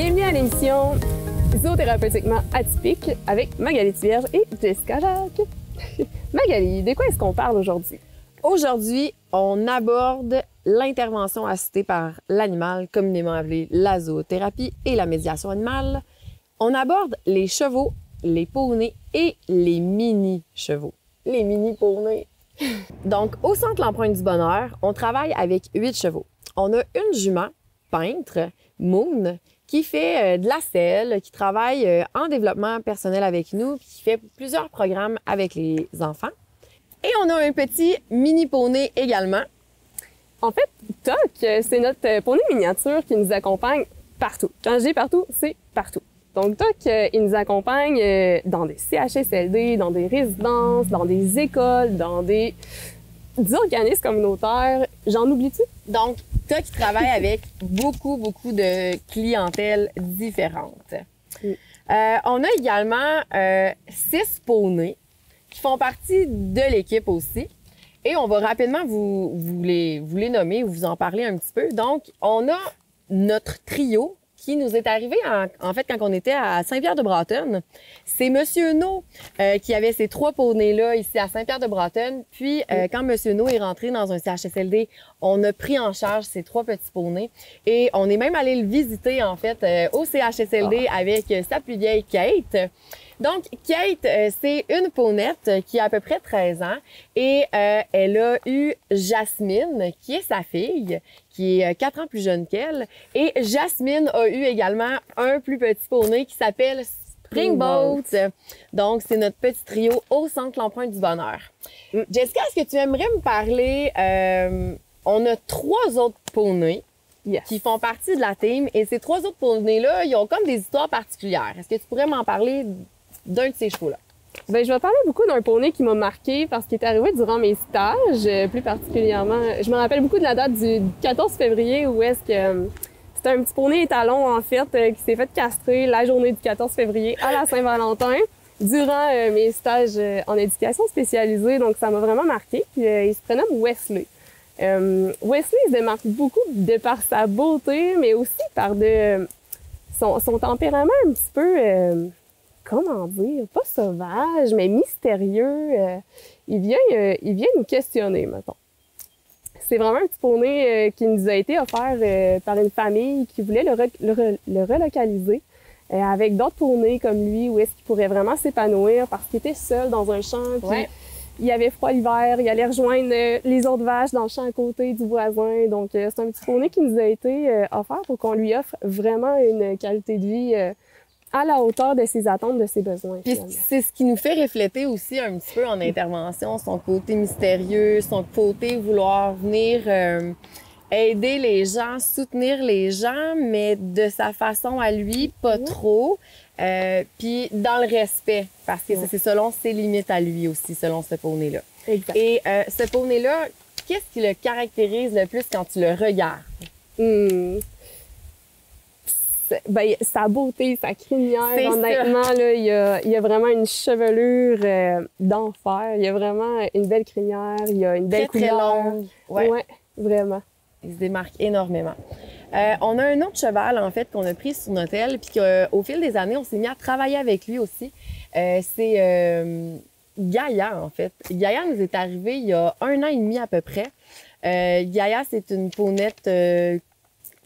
Bienvenue à l'émission Zoothérapeutiquement atypique avec Magali Thivierge et Jessica Jacques. Magali, de quoi est-ce qu'on parle aujourd'hui? Aujourd'hui, on aborde l'intervention assistée par l'animal, communément appelée la zoothérapie et la médiation animale. On aborde les chevaux, les poneys et les mini-chevaux. Les mini-poneys. Donc, au Centre L'Empreinte du Bonheur, on travaille avec 8 chevaux. On a une jument, peintre, Moon, qui fait de la selle, qui travaille en développement personnel avec nous, puis qui fait plusieurs programmes avec les enfants. Et on a un petit mini poney également. En fait, Toc, c'est notre poney miniature qui nous accompagne partout. Quand je dis partout, c'est partout. Donc Toc, il nous accompagne dans des CHSLD, dans des résidences, dans des écoles, dans des organismes communautaires. J'en oublie-tu? Donc, Toc travaille avec beaucoup de clientèles différentes. On a également 6 poneys qui font partie de l'équipe aussi. Et on va rapidement vous les nommer, vous en parler un petit peu. Donc, on a notre trio qui nous est arrivé, en fait, quand on était à Saint-Pierre-de-Brattonne. C'est Monsieur No qui avait ces 3 poneys-là ici à Saint-Pierre-de-Brattonne. Puis, quand Monsieur No est rentré dans un CHSLD, on a pris en charge ces 3 petits poneys. Et on est même allé le visiter, en fait, au CHSLD avec sa plus vieille Kate. Donc, Kate, c'est une ponette qui a à peu près 13 ans et elle a eu Jasmine, qui est sa fille, qui est 4 ans plus jeune qu'elle. Et Jasmine a eu également un plus petit poney qui s'appelle Springboat. Donc, c'est notre petit trio au Centre L'Empreinte du Bonheur. Jessica, est-ce que tu aimerais me parler? On a 3 autres poneys. Yes. Qui font partie de la team. Et ces 3 autres poneys-là, ils ont comme des histoires particulières. Est-ce que tu pourrais m'en parler d'un de ces chevaux-là? Bien, je vais parler beaucoup d'un poney qui m'a marqué parce qu'il est arrivé durant mes stages, plus particulièrement. Je me rappelle beaucoup de la date du 14 février où est-ce que c'était un petit poney étalon, en fait, qui s'est fait castrer la journée du 14 février à la Saint-Valentin durant mes stages en éducation spécialisée. Donc, ça m'a vraiment marqué. Puis, il se prénomme Wesley. Wesley se démarque beaucoup de par sa beauté, mais aussi par son tempérament un petit peu... comment dire, pas sauvage, mais mystérieux. Il vient nous questionner, mettons. C'est vraiment un petit poney qui nous a été offert par une famille qui voulait le relocaliser avec d'autres poneys comme lui, où est-ce qu'il pourrait vraiment s'épanouir parce qu'il était seul dans un champ. Puis il avait froid l'hiver, il allait rejoindre les autres vaches dans le champ à côté du voisin. Donc, c'est un petit poney qui nous a été offert pour qu'on lui offre vraiment une qualité de vie à la hauteur de ses attentes, de ses besoins. Puis c'est ce qui nous fait refléter aussi un petit peu en intervention, son côté mystérieux, son côté vouloir venir aider les gens, soutenir les gens, mais de sa façon à lui, pas trop. Puis dans le respect, parce que c'est selon ses limites à lui aussi, selon ce poney-là. Exact. Et ce poney-là, qu'est-ce qui le caractérise le plus quand tu le regardes? Ben, sa beauté, sa crinière, honnêtement, là, il y a vraiment une chevelure d'enfer. Il y a vraiment une belle crinière, il y a une belle couleur. Très longue. Ouais, vraiment. Il se démarque énormément. On a un autre cheval, en fait, qu'on a pris sur notre aile, puis qu'au fil des années, on s'est mis à travailler avec lui aussi. C'est Gaïa, en fait. Gaïa nous est arrivé il y a 1 an et demi à peu près. Gaïa, c'est une ponette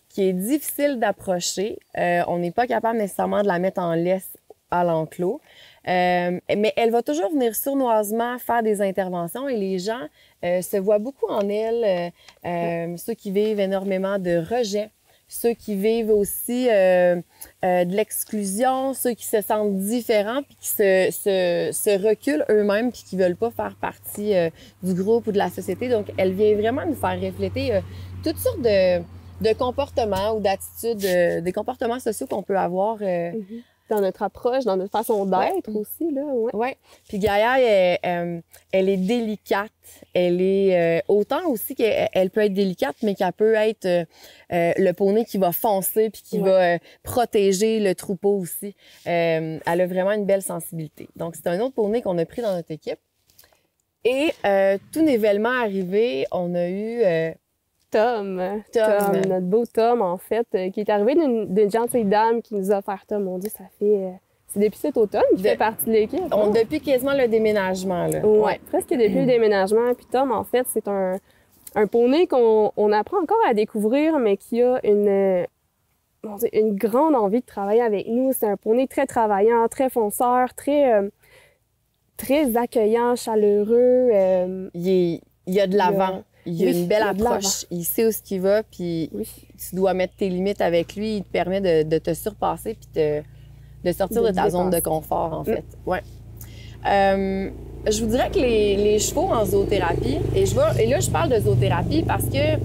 qui est difficile d'approcher. On n'est pas capable nécessairement de la mettre en laisse à l'enclos. Mais elle va toujours venir sournoisement faire des interventions et les gens se voient beaucoup en elle. Ceux qui vivent énormément de rejet, ceux qui vivent aussi de l'exclusion, ceux qui se sentent différents puis qui se reculent eux-mêmes puis qui veulent pas faire partie du groupe ou de la société. Donc, elle vient vraiment nous faire refléter toutes sortes de comportements ou d'attitudes, des comportements sociaux qu'on peut avoir dans notre approche, dans notre façon d'être aussi, là. Ouais. Puis Gaïa, elle est délicate. Elle est autant aussi qu'elle peut être délicate, mais qu'elle peut être le poney qui va foncer puis qui va protéger le troupeau aussi. Elle a vraiment une belle sensibilité. Donc, c'est un autre poney qu'on a pris dans notre équipe. Et tout nouvellement arrivé, on a eu Tom. Notre beau Tom, en fait, qui est arrivé d'une gentille dame qui nous a offert Tom. On dit, ça fait... c'est depuis cet automne qu'il fait partie de l'équipe. Depuis quasiment le déménagement, là. Ouais, presque depuis le déménagement. Puis Tom, en fait, c'est un poney qu'on apprend encore à découvrir, mais qui a une grande envie de travailler avec nous. C'est un poney très travaillant, très fonceur, très accueillant, chaleureux. Il y a de l'avant. Il y a une belle approche. Il sait où ce qu'il va, puis tu dois mettre tes limites avec lui. Il te permet de te surpasser puis de sortir de ta zone de confort, en fait. Ouais. Je vous dirais que les chevaux en zoothérapie, et là, je parle de zoothérapie parce que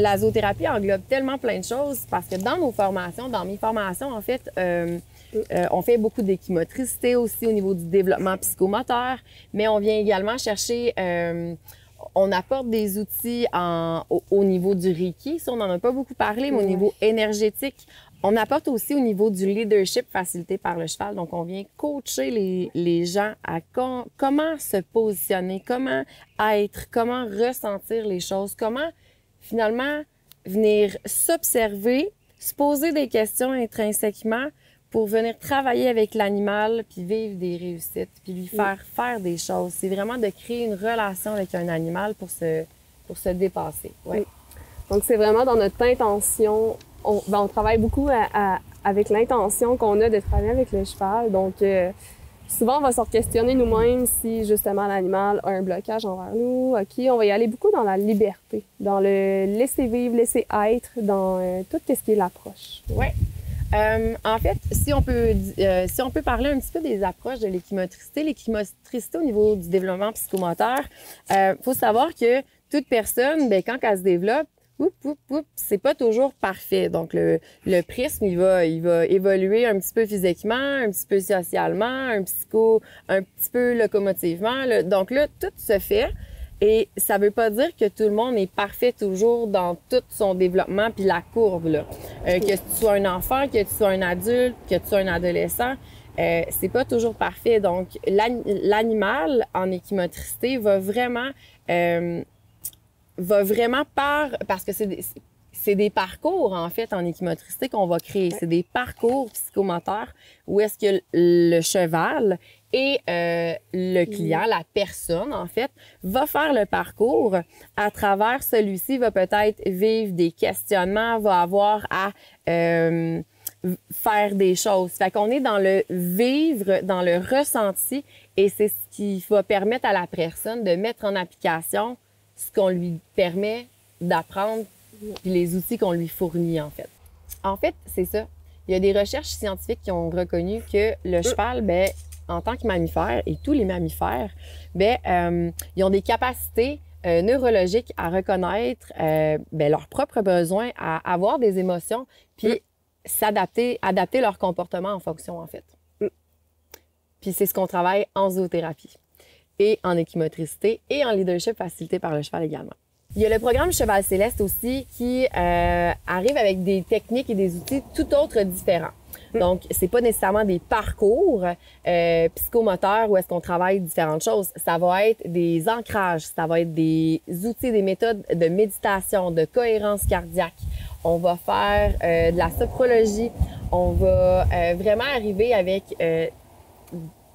la zoothérapie englobe tellement plein de choses, parce que dans mes formations, en fait, on fait beaucoup d'équimotricité aussi au niveau du développement psychomoteur, mais on vient également chercher... on apporte des outils au niveau du Reiki. Ça, on n'en a pas beaucoup parlé, mais au niveau énergétique, on apporte aussi au niveau du leadership facilité par le cheval. Donc, on vient coacher les gens à comment se positionner, comment être, comment ressentir les choses, comment finalement venir s'observer, se poser des questions intrinsèquement pour venir travailler avec l'animal, puis vivre des réussites, puis lui faire des choses. C'est vraiment de créer une relation avec un animal pour se dépasser. Ouais. Donc, c'est vraiment dans notre intention. On travaille beaucoup avec l'intention qu'on a de travailler avec le cheval. Donc, souvent, on va se questionner nous-mêmes si, justement, l'animal a un blocage envers nous. OK, on va y aller beaucoup dans la liberté, dans le laisser vivre, laisser être, dans tout ce qui est l'approche. Ouais. En fait, si on peut parler un petit peu des approches de l'équimotricité. L'équimotricité au niveau du développement psychomoteur, faut savoir que toute personne, quand elle se développe, c'est pas toujours parfait. Donc, le prisme, il va évoluer un petit peu physiquement, un petit peu socialement, un petit peu locomotivement. Donc là, tout se fait. Et ça veut pas dire que tout le monde est parfait toujours dans tout son développement puis la courbe, là. Que tu sois un enfant, que tu sois un adulte, que tu sois un adolescent, c'est pas toujours parfait. Donc, l'animal en équimotricité va vraiment parce que c'est des parcours, en fait, en équimotricité qu'on va créer. C'est des parcours psychomoteurs où est-ce que le cheval et le client, la personne, en fait, va faire le parcours. À travers celui-ci, va peut-être vivre des questionnements, va avoir à faire des choses. Fait qu'on est dans le vivre, dans le ressenti, et c'est ce qui va permettre à la personne de mettre en application ce qu'on lui permet d'apprendre, puis les outils qu'on lui fournit, en fait. En fait, c'est ça. Il y a des recherches scientifiques qui ont reconnu que le cheval, en tant que mammifère, et tous les mammifères, ils ont des capacités neurologiques à reconnaître leurs propres besoins, à avoir des émotions, puis adapter leur comportement en fonction, en fait. Puis c'est ce qu'on travaille en zoothérapie et en équimotricité et en leadership facilité par le cheval également. Il y a le programme Cheval Céleste aussi qui arrive avec des techniques et des outils tout autres différents. Donc, c'est pas nécessairement des parcours psychomoteurs où est-ce qu'on travaille différentes choses. Ça va être des ancrages, ça va être des outils, des méthodes de méditation, de cohérence cardiaque. On va faire de la sophrologie. On va vraiment arriver avec...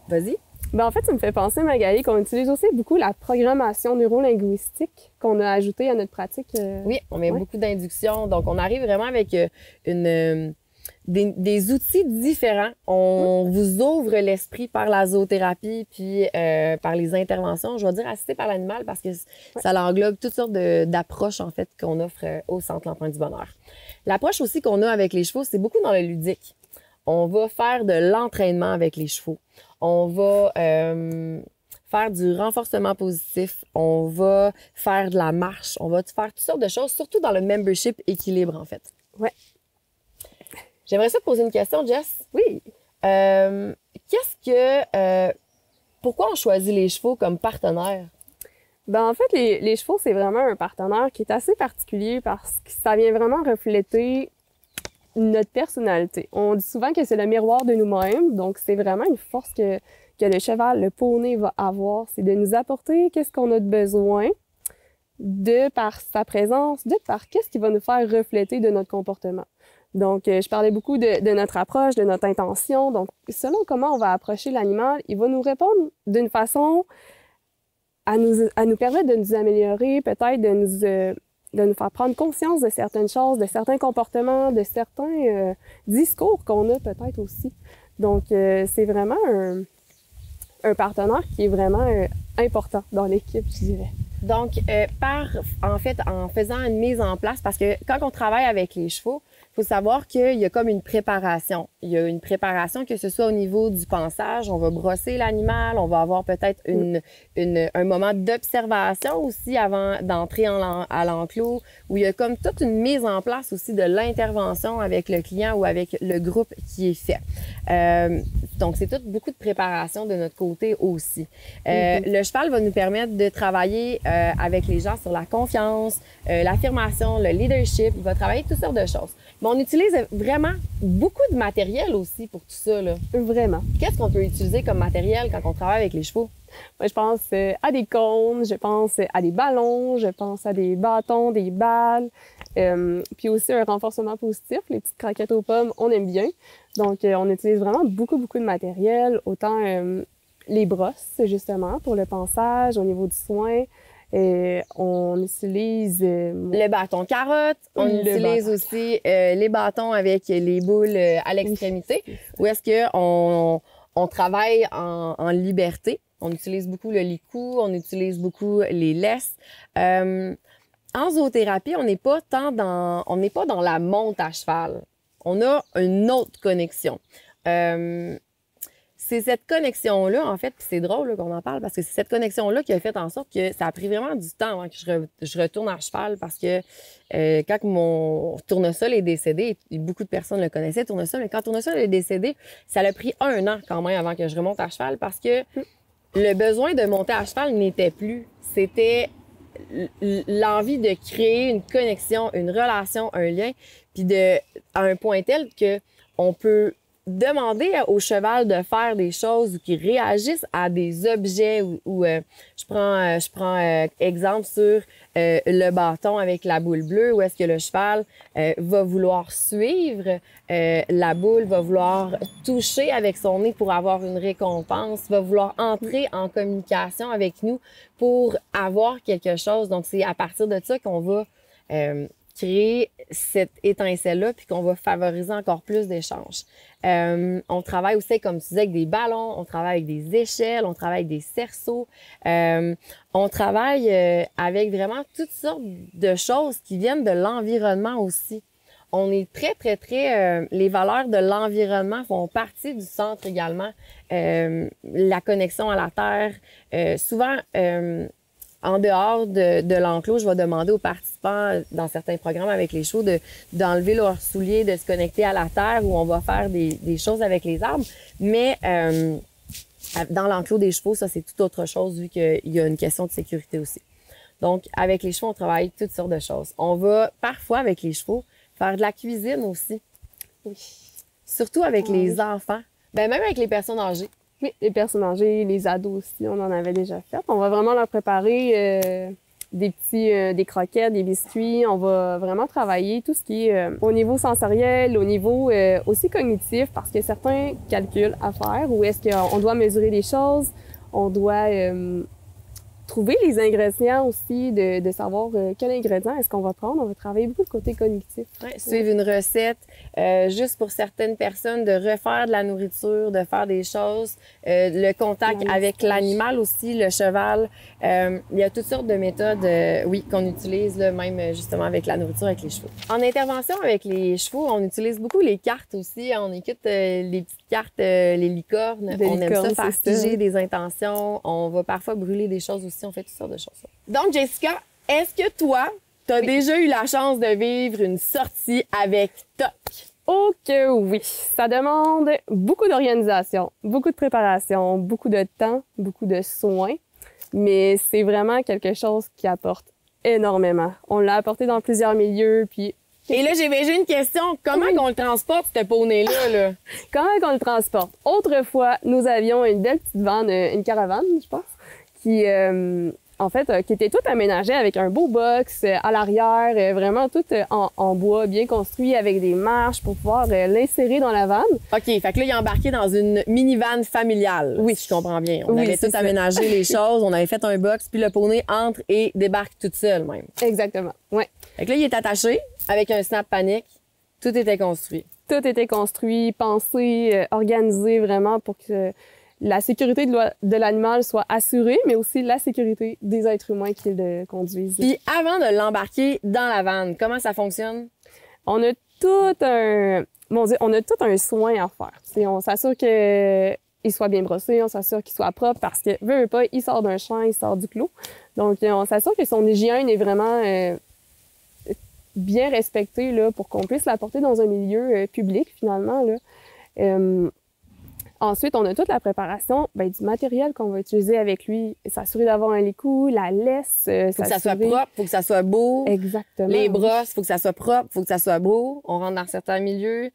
Vas-y. En fait, ça me fait penser, Magali, qu'on utilise aussi beaucoup la programmation neurolinguistique qu'on a ajoutée à notre pratique. Oui, on met beaucoup d'induction. Donc, on arrive vraiment avec des outils différents. On vous ouvre l'esprit par la zoothérapie puis par les interventions. Je vais dire assisté par l'animal parce que ça englobe toutes sortes d'approches, en fait, qu'on offre au Centre L'Empreinte du Bonheur. L'approche aussi qu'on a avec les chevaux, c'est beaucoup dans le ludique. On va faire de l'entraînement avec les chevaux. On va faire du renforcement positif. On va faire de la marche. On va faire toutes sortes de choses, surtout dans le membership équilibre, en fait. Ouais. J'aimerais ça te poser une question, Jess. Oui. Pourquoi on choisit les chevaux comme partenaires? En fait, les chevaux, c'est vraiment un partenaire qui est assez particulier parce que ça vient vraiment refléter notre personnalité. On dit souvent que c'est le miroir de nous-mêmes, donc c'est vraiment une force que le cheval, le poney va avoir, c'est de nous apporter qu'est-ce qu'on a de besoin, de par sa présence, de par qu'est-ce qui va nous faire refléter de notre comportement. Donc, je parlais beaucoup de notre approche, de notre intention. Donc, selon comment on va approcher l'animal, il va nous répondre d'une façon à nous permettre de nous améliorer, peut-être de nous faire prendre conscience de certaines choses, de certains comportements, de certains discours qu'on a peut-être aussi. Donc, c'est vraiment un partenaire qui est vraiment important dans l'équipe, je dirais. Donc, en faisant une mise en place, parce que quand on travaille avec les chevaux, il faut savoir qu'il y a comme une préparation. Il y a une préparation, que ce soit au niveau du pansage, on va brosser l'animal, on va avoir peut-être un moment d'observation aussi avant d'entrer à l'enclos, où il y a comme toute une mise en place aussi de l'intervention avec le client ou avec le groupe qui est fait. Donc, c'est beaucoup de préparation de notre côté aussi. Le cheval va nous permettre de travailler avec les gens sur la confiance, l'affirmation, le leadership. Il va travailler toutes sortes de choses. Mais on utilise vraiment beaucoup de matériel aussi pour tout ça, là. Vraiment. Qu'est-ce qu'on peut utiliser comme matériel quand on travaille avec les chevaux? Moi, je pense à des cônes, je pense à des ballons, je pense à des bâtons, des balles, puis aussi un renforcement positif, les petites croquettes aux pommes, on aime bien. Donc, on utilise vraiment beaucoup de matériel, autant les brosses, justement, pour le pansage, au niveau du soin. On utilise... le bâton carotte, on utilise aussi les bâtons avec les boules à l'extrémité, où est-ce qu'on travaille en liberté. On utilise beaucoup le licou, on utilise beaucoup les laisses. En zoothérapie, on n'est pas dans la monte à cheval. On a une autre connexion. C'est cette connexion-là, en fait, puis c'est drôle là, qu'on en parle, parce que c'est cette connexion-là qui a fait en sorte que ça a pris vraiment du temps avant que je retourne à cheval, parce que quand mon tournesol est décédé, et beaucoup de personnes le connaissaient, tournesol, mais quand tournesol est décédé, ça a pris 1 an quand même avant que je remonte à cheval, parce que le besoin de monter à cheval n'était plus. C'était l'envie de créer une connexion, une relation, un lien, puis à un point tel que on peut demander au cheval de faire des choses ou qu'il réagisse à des objets ou je prends exemple sur le bâton avec la boule bleue, où est-ce que le cheval va vouloir suivre la boule, va vouloir toucher avec son nez pour avoir une récompense, va vouloir entrer en communication avec nous pour avoir quelque chose. Donc, c'est à partir de ça qu'on va créer cette étincelle-là, puis qu'on va favoriser encore plus d'échanges. On travaille aussi, comme tu disais, avec des ballons, on travaille avec des échelles, on travaille avec des cerceaux. On travaille avec vraiment toutes sortes de choses qui viennent de l'environnement aussi. On est très, les valeurs de l'environnement font partie du centre également. La connexion à la terre. Souvent, en dehors de l'enclos, je vais demander aux participants dans certains programmes avec les chevaux d'enlever leurs souliers, de se connecter à la terre, où on va faire des choses avec les arbres. Mais dans l'enclos des chevaux, ça, c'est tout autre chose vu qu'il y a une question de sécurité aussi. Donc, avec les chevaux, on travaille toutes sortes de choses. On va parfois, avec les chevaux, faire de la cuisine aussi. Oui. Surtout avec les enfants. Ben, même avec les personnes âgées. Oui, les personnes âgées, les ados aussi, on en avait déjà fait. On va vraiment leur préparer des croquettes, des biscuits. On va vraiment travailler tout ce qui est au niveau sensoriel, au niveau aussi cognitif, parce qu'il y a certains calculs à faire, où est-ce qu'on doit mesurer les choses, on doit trouver les ingrédients aussi, de savoir quel ingrédient est-ce qu'on va prendre. On va travailler beaucoup de côté cognitif. Ouais, suivre une recette, juste pour certaines personnes, de refaire de la nourriture, de faire des choses, le contact avec l'animal aussi, le cheval. Il y a toutes sortes de méthodes, oui, qu'on utilise, là, même justement avec la nourriture, avec les chevaux. En intervention avec les chevaux, on utilise beaucoup les cartes aussi. On écoute les petites cartes, les licornes. On aime ça, faire figer des intentions. On va parfois brûler des choses aussi. On fait toutes sortes de choses. Donc, Jessica, est-ce que toi, tu as déjà eu la chance de vivre une sortie avec TOC? Oh que oui! Ça demande beaucoup d'organisation, beaucoup de préparation, beaucoup de temps, beaucoup de soins, mais c'est vraiment quelque chose qui apporte énormément. On l'a apporté dans plusieurs milieux, puis... Et là, j'ai une question. Comment qu'on le transporte, ce poney-là, là? Comment qu'on le transporte? Autrefois, nous avions une belle petite vanne, une caravane, je pense, qui, en fait, qui était tout aménagé avec un beau box à l'arrière, vraiment tout en bois, bien construit, avec des marches pour pouvoir l'insérer dans la vanne. OK, fait que là, il est embarqué dans une minivan familiale, oui, si je comprends bien. On oui, avait tout aménagé les choses, on avait fait un box, puis le poney entre et débarque toute seule même. Exactement, ouais. Fait que là, il est attaché avec un snap panique. Tout était construit. Tout était construit, pensé, organisé vraiment pour que la sécurité de l'animal soit assurée, mais aussi la sécurité des êtres humains qui le conduisent. Puis avant de l'embarquer dans la vanne, comment ça fonctionne? On a tout un soin à faire. T'sais, on s'assure qu'il soit bien brossé, on s'assure qu'il soit propre parce que, veut pas, il sort d'un champ, il sort du clos. Donc, on s'assure que son hygiène est vraiment bien respectée là, pour qu'on puisse l'apporter dans un milieu public, finalement. Là. Ensuite, on a toute la préparation du matériel qu'on va utiliser avec lui. S'assurer d'avoir un licou, la laisse. Faut que ça soit propre, faut que ça soit beau. Exactement. Les brosses, faut que ça soit propre, faut que ça soit beau. On rentre dans certains milieux.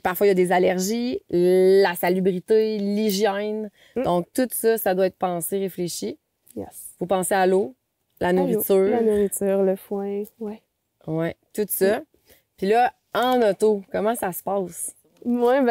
Parfois, il y a des allergies. La salubrité, l'hygiène. Donc, tout ça, ça doit être pensé, réfléchi. Yes. Faut penser à l'eau, la nourriture. La nourriture, le foin, ouais. Ouais, tout ça. Puis là, en auto, comment ça se passe? Moi,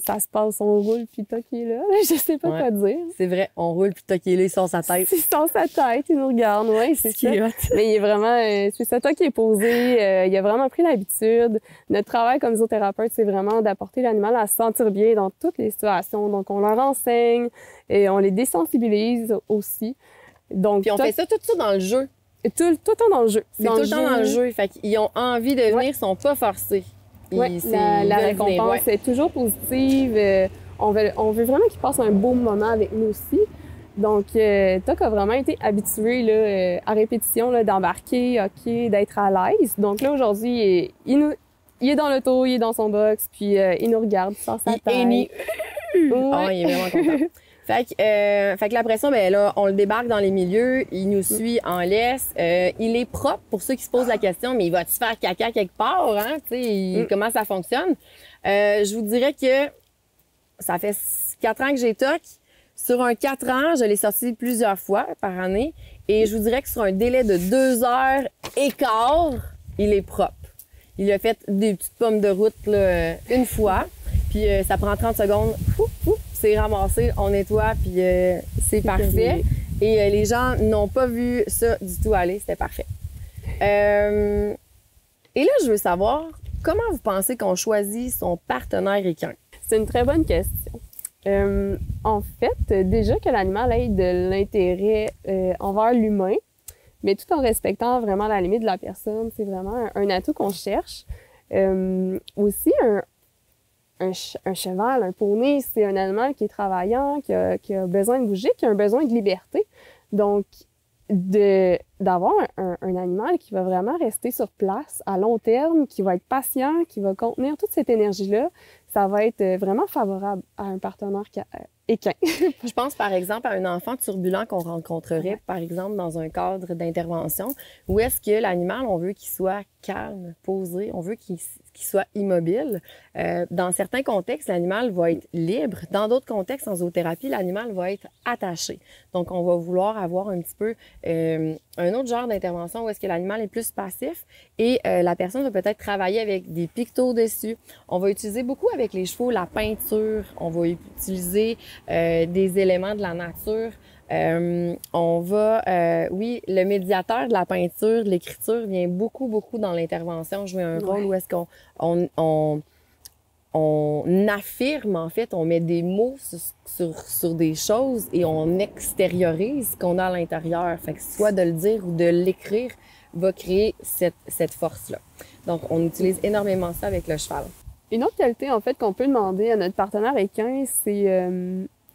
ça se passe, on roule, puis Toc est là. Je sais pas quoi dire. C'est vrai, on roule, puis Toc est là, il sort sa tête. Il sort sa tête, il nous regarde, oui, c'est ça. Mais il est vraiment, c'est ça, Toc est posé, il a vraiment pris l'habitude. Notre travail comme zoothérapeute, c'est vraiment d'apporter l'animal à se sentir bien dans toutes les situations. Donc, on leur enseigne et on les désensibilise aussi. Donc, puis on fait ça tout ça dans le jeu. Tout le temps dans le jeu. C'est tout le temps dans le jeu. Fait qu'ils ont envie de venir, ils sont pas forcés. Oui, la récompense est toujours positive. On veut vraiment qu'ils passent un beau moment avec nous aussi. Donc, Toc a vraiment été habitué là, à répétition là, d'embarquer, d'être à l'aise. Donc là, aujourd'hui, il est dans l'auto, il est dans son box, puis il nous regarde sans sa tête. Il est vraiment content. Fait que la pression, là, on le débarque dans les milieux, il nous suit en laisse. Il est propre pour ceux qui se posent la question, mais il va-tu faire caca quelque part, hein? Comment ça fonctionne? Je vous dirais que ça fait 4 ans que j'ai Toc. Sur un 4 ans, je l'ai sorti plusieurs fois par année. Et je vous dirais que sur un délai de 2 heures et quart, il est propre. Il a fait des petites pommes de route là, une fois. Puis ça prend 30 secondes. C'est ramassé, on nettoie, puis c'est parfait. Et les gens n'ont pas vu ça du tout aller, c'était parfait. Et là, je veux savoir, comment vous pensez qu'on choisit son partenaire équin? C'est une très bonne question. En fait, déjà que l'animal ait de l'intérêt envers l'humain, mais tout en respectant vraiment la limite de la personne, c'est vraiment un atout qu'on cherche. Aussi, un cheval, un poney, c'est un animal qui est travaillant, qui a besoin de bouger, qui a un besoin de liberté. Donc, d'avoir un animal qui va vraiment rester sur place à long terme, qui va être patient, qui va contenir toute cette énergie-là, ça va être vraiment favorable à un partenaire équin. Je pense par exemple à un enfant turbulent qu'on rencontrerait, par exemple, dans un cadre d'intervention, où est-ce que l'animal, on veut qu'il soit calme, posé, on veut qu'il soit immobile. Dans certains contextes, l'animal va être libre. Dans d'autres contextes, en zoothérapie, l'animal va être attaché. Donc, on va vouloir avoir un petit peu un autre genre d'intervention où est-ce que l'animal est plus passif et la personne va peut-être travailler avec des pictos dessus. On va utiliser beaucoup avec les chevaux la peinture. On va utiliser des éléments de la nature. Le médiateur de la peinture, de l'écriture vient beaucoup dans l'intervention jouer un rôle où est-ce qu'on affirme, en fait, on met des mots sur des choses et on extériorise ce qu'on a à l'intérieur. Fait que soit de le dire ou de l'écrire va créer cette force-là. Donc, on utilise énormément ça avec le cheval. Une autre qualité, en fait, qu'on peut demander à notre partenaire équin, c'est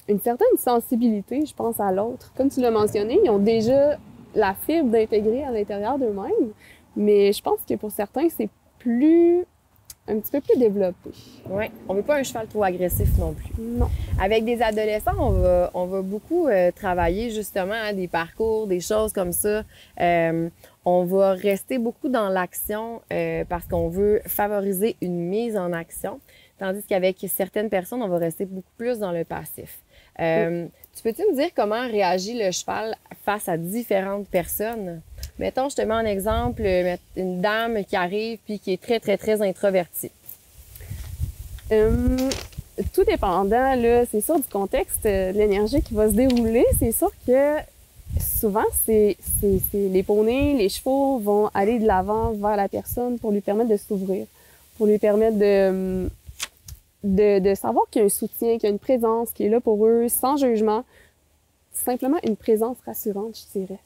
une certaine sensibilité, je pense, à l'autre. Comme tu l'as mentionné, ils ont déjà la fibre d'intégrer à l'intérieur d'eux-mêmes, mais je pense que pour certains, c'est un petit peu plus développé. Oui, on veut pas un cheval trop agressif non plus. Non. Avec des adolescents, on va beaucoup travailler justement des parcours, des choses comme ça. On va rester beaucoup dans l'action parce qu'on veut favoriser une mise en action, tandis qu'avec certaines personnes, on va rester beaucoup plus dans le passif. Tu peux-tu me dire comment réagit le cheval face à différentes personnes? Mettons, je te mets en exemple une dame qui arrive puis qui est très, très, très introvertie. Tout dépendant, là, c'est sûr du contexte, de l'énergie qui va se dérouler, c'est sûr que souvent, c'est les poneys, les chevaux vont aller de l'avant vers la personne pour lui permettre de s'ouvrir, pour lui permettre de savoir qu'il y a un soutien, qu'il y a une présence qui est là pour eux, sans jugement. Simplement une présence rassurante, je dirais.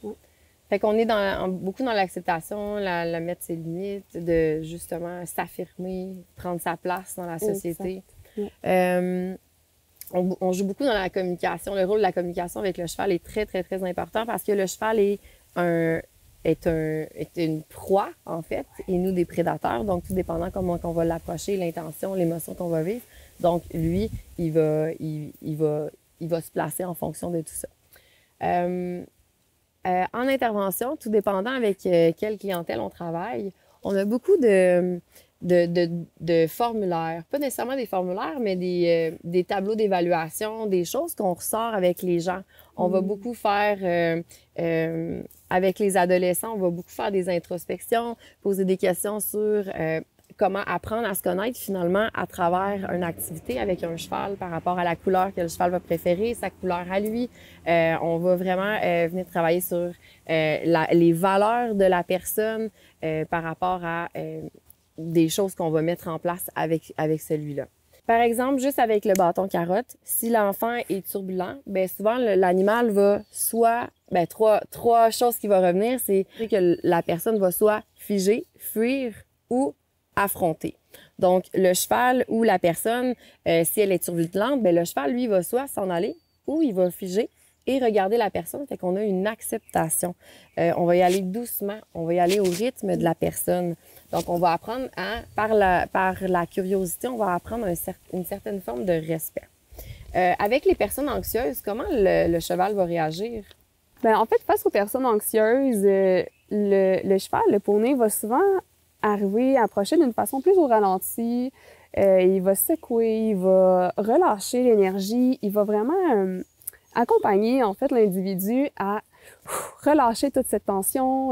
Ouais. Fait qu'on est beaucoup dans l'acceptation, la mettre ses limites, de justement s'affirmer, prendre sa place dans la société. Ouais. On joue beaucoup dans la communication. Le rôle de la communication avec le cheval est très, très, très important parce que le cheval est une proie, en fait, et nous, des prédateurs. Donc, tout dépendant comment on va l'approcher, l'intention, l'émotion qu'on va vivre. Donc, lui, il va se placer en fonction de tout ça. En intervention, tout dépendant avec quelle clientèle on travaille, on a beaucoup de formulaires. Pas nécessairement des formulaires, mais des tableaux d'évaluation, des choses qu'on ressort avec les gens. On va beaucoup faire, avec les adolescents, on va beaucoup faire des introspections, poser des questions sur comment apprendre à se connaître finalement à travers une activité avec un cheval par rapport à la couleur que le cheval va préférer, sa couleur à lui. On va vraiment venir travailler sur les valeurs de la personne par rapport à des choses qu'on va mettre en place avec celui-là. Par exemple, juste avec le bâton carotte, si l'enfant est turbulent, bien souvent l'animal va trois choses qui vont revenir, c'est que la personne va soit figer, fuir ou affronter. Donc, le cheval ou la personne, si elle est turbulente, bien, le cheval, lui, va soit s'en aller ou il va figer et regarder la personne. Fait qu'on a une acceptation. On va y aller doucement, on va y aller au rythme de la personne. Donc, on va apprendre par la curiosité, on va apprendre une certaine forme de respect. Avec les personnes anxieuses, comment le cheval va réagir? Bien, en fait, face aux personnes anxieuses, le cheval, le poney, va souvent approcher d'une façon plus au ralenti. Il va secouer, il va relâcher l'énergie, il va vraiment accompagner, en fait, l'individu à relâcher toute cette tension,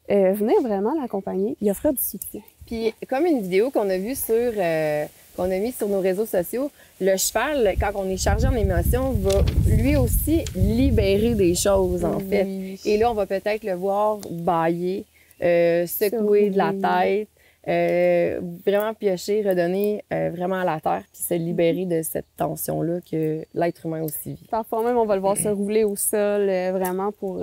venir vraiment l'accompagner, il offrir du soutien. Puis, comme une vidéo qu'on a vue qu'on a mis sur nos réseaux sociaux, le cheval, quand on est chargé en émotion, va lui aussi libérer des choses, en fait. Et là, on va peut-être le voir bâiller, secouer de la tête, vraiment piocher, redonner vraiment à la terre, puis se libérer de cette tension-là que l'être humain aussi vit. Parfois même, on va le voir se rouler au sol, vraiment pour...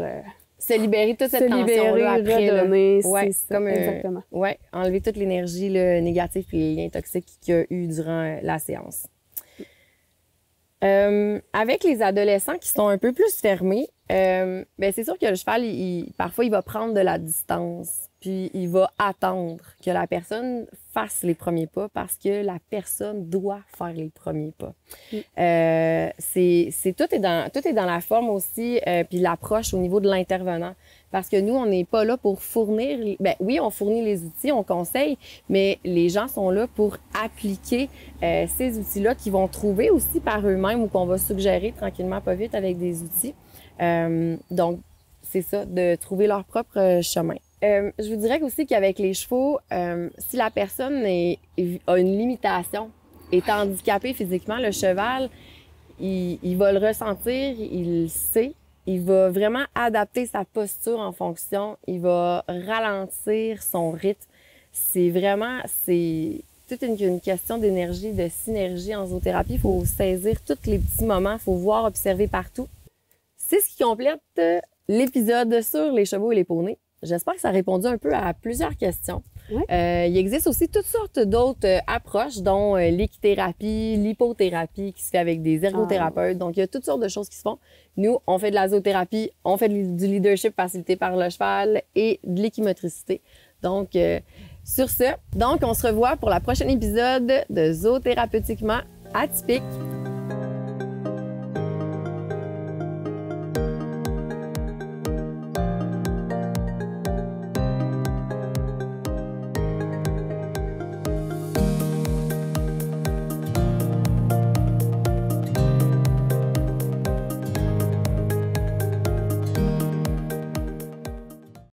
se libérer de toute cette tension-là après. Redonner, ouais, c'est ça, exactement. Ouais, enlever toute l'énergie négative et les liens toxiques qu'il y a eu durant la séance. Avec les adolescents qui sont un peu plus fermés, ben c'est sûr que le cheval, parfois, il va prendre de la distance, puis il va attendre que la personne fasse les premiers pas parce que la personne doit faire les premiers pas. Tout est dans la forme aussi, puis l'approche au niveau de l'intervenant. Parce que nous, on n'est pas là pour fournir... oui, on fournit les outils, on conseille, mais les gens sont là pour appliquer ces outils-là qu'ils vont trouver aussi par eux-mêmes ou qu'on va suggérer tranquillement, pas vite, avec des outils. Donc, c'est ça, de trouver leur propre chemin. Je vous dirais aussi qu'avec les chevaux, si la personne a une limitation, est handicapée physiquement, le cheval, il va le ressentir, il le sait. Il va vraiment adapter sa posture en fonction. Il va ralentir son rythme. C'est toute une question d'énergie, de synergie en zoothérapie. Il faut saisir tous les petits moments. Il faut voir, observer partout. C'est ce qui complète l'épisode sur les chevaux et les poneys. J'espère que ça a répondu un peu à plusieurs questions. Oui. Il existe aussi toutes sortes d'autres approches, dont l'équithérapie, l'hypothérapie qui se fait avec des ergothérapeutes. Donc, il y a toutes sortes de choses qui se font. Nous, on fait de la zoothérapie, on fait du leadership facilité par le cheval et de l'équimotricité. Donc, sur ce, on se revoit pour la prochaine épisode de Zoothérapeutiquement atypique.